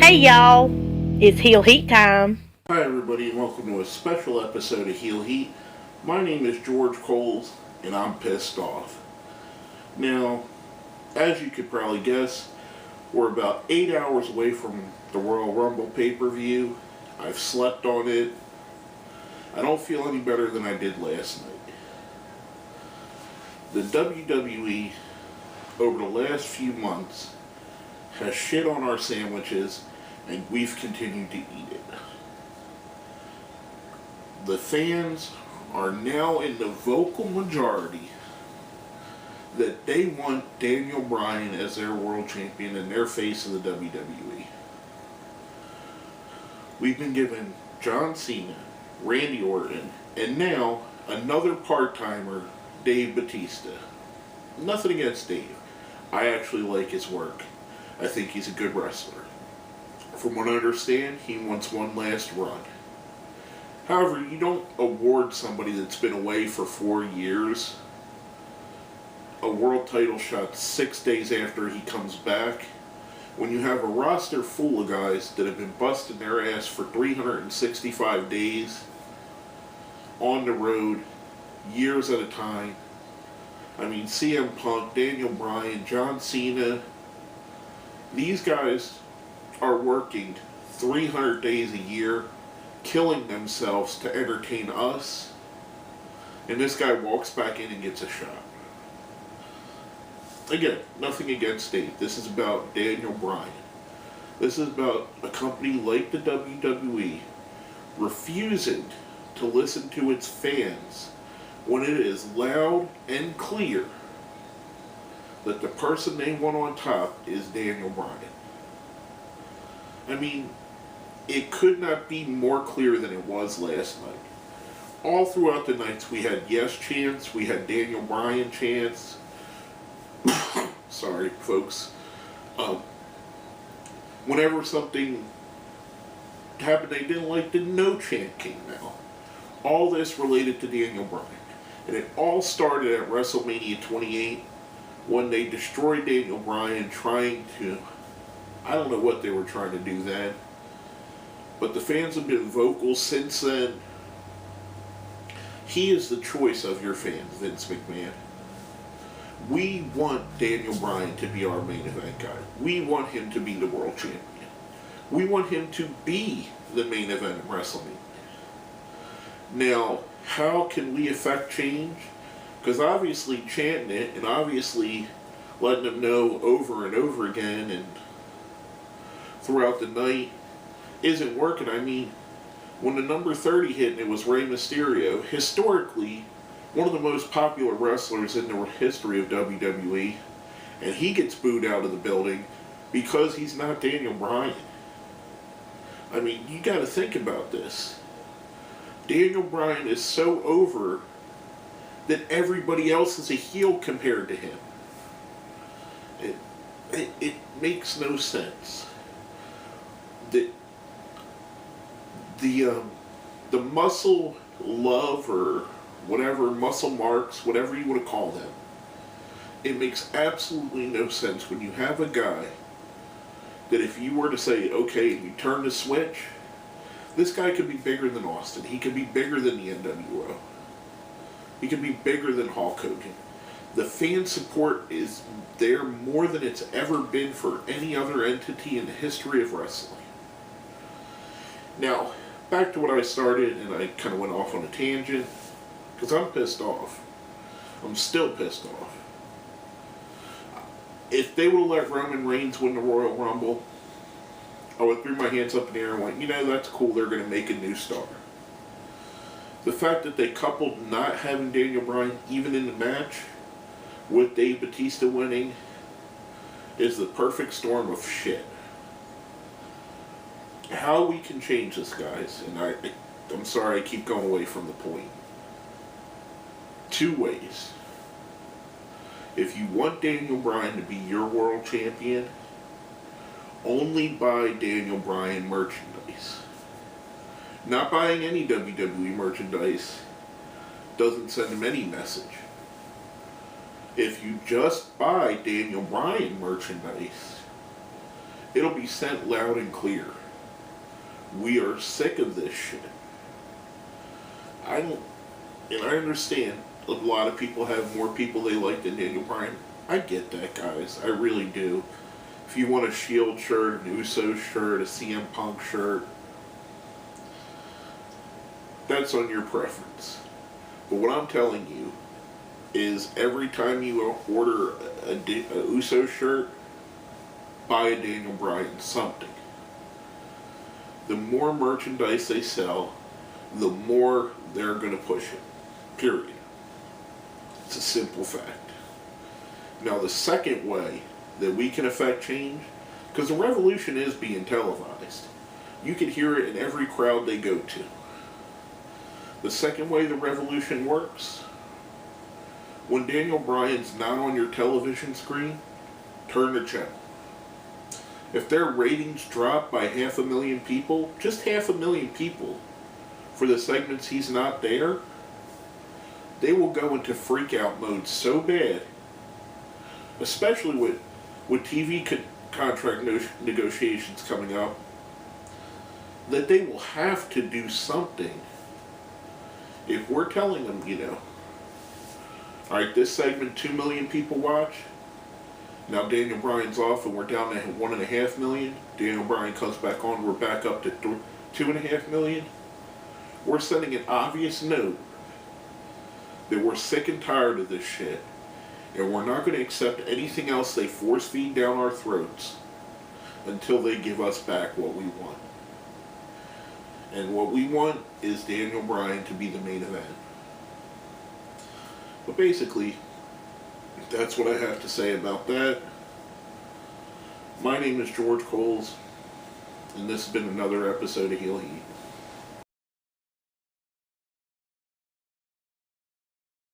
Hey y'all, it's Heel Heat time. Hi, everybody, and welcome to a special episode of Heel Heat. My name is George Coles, and I'm pissed off. Now, as you could probably guess, we're about 8 hours away from the Royal Rumble pay per view. I've slept on it. I don't feel any better than I did last night. The WWE, over the last few months, has shit on our sandwiches, and we've continued to eat it. The fans are now in the vocal majority that they want Daniel Bryan as their world champion and their face of the WWE. We've been given John Cena, Randy Orton, and now another part-timer, Dave Batista. Nothing against Dave. I actually like his work. I think he's a good wrestler. From what I understand, he wants one last run. However, you don't award somebody that's been away for 4 years a world title shot 6 days after he comes back when you have a roster full of guys that have been busting their ass for 365 days on the road, years at a time. I mean, CM Punk, Daniel Bryan, John Cena, these guys are working 300 days a year, killing themselves to entertain us, and this guy walks back in and gets a shot. Again, nothing against Dave. This is about Daniel Bryan. This is about a company like the WWE refusing to listen to its fans when it is loud and clear that the person they want on top is Daniel Bryan. I mean, it could not be more clear than it was last night. All throughout the nights we had yes chants, we had Daniel Bryan chants. Sorry, folks. Whenever something happened they didn't like, the no chant came out. All this related to Daniel Bryan. And it all started at WrestleMania 28 when they destroyed Daniel Bryan trying to... I don't know what they were trying to do then. But the fans have been vocal since then. He is the choice of your fans, Vince McMahon. We want Daniel Bryan to be our main event guy. We want him to be the world champion. We want him to be the main event of WrestleMania. Now, how can we affect change? Because obviously chanting it and obviously letting them know over and over again and throughout the night isn't working. I mean, when the number 30 hit and it was Rey Mysterio, historically one of the most popular wrestlers in the history of WWE, and he gets booed out of the building because he's not Daniel Bryan. I mean, you got to think about this. Daniel Bryan is so over that everybody else is a heel compared to him. It makes no sense. The muscle love or whatever, muscle marks, whatever you want to call them, it makes absolutely no sense when you have a guy that if you were to say, okay, you turn the switch, this guy could be bigger than Austin. He could be bigger than the NWO. He could be bigger than Hulk Hogan. The fan support is there more than it's ever been for any other entity in the history of wrestling. Now, back to what I started, and I kind of went off on a tangent, because I'm pissed off. I'm still pissed off. If they would have let Roman Reigns win the Royal Rumble, I would threw my hands up in the air and went, you know, that's cool, they're going to make a new star. The fact that they coupled not having Daniel Bryan even in the match with Dave Batista winning is the perfect storm of shit. How we can change this, guys, and I'm sorry I keep going away from the point. 2 ways. If you want Daniel Bryan to be your world champion, only buy Daniel Bryan merchandise. Not buying any WWE merchandise doesn't send him any message. If you just buy Daniel Bryan merchandise, It'll be sent loud and clear. We are sick of this shit. I don't, and I understand a lot of people have more people they like than Daniel Bryan. I get that, guys. I really do. If you want a Shield shirt, an Uso shirt, a CM Punk shirt, that's on your preference. But what I'm telling you is every time you order a Uso shirt, buy a Daniel Bryan something. The more merchandise they sell, the more they're going to push it. Period. It's a simple fact. Now, the second way that we can affect change, because the revolution is being televised. You can hear it in every crowd they go to. The second way the revolution works, when Daniel Bryan's not on your television screen, turn the channel. If their ratings drop by 500,000 people, just 500,000 people, for the segments he's not there, they will go into freak out mode so bad, especially with TV contract negotiations coming up, that they will have to do something. If we're telling them, alright, this segment 2 million people watch, now Daniel Bryan's off and we're down to 1.5 million, Daniel Bryan comes back on, we're back up to 2.5 million, we're sending an obvious note that we're sick and tired of this shit, and we're not going to accept anything else they force feed down our throats until they give us back what we want. And what we want is Daniel Bryan to be the main event. But basically, that's what I have to say about that. My name is George Coles, and this has been another episode of Heel Heat.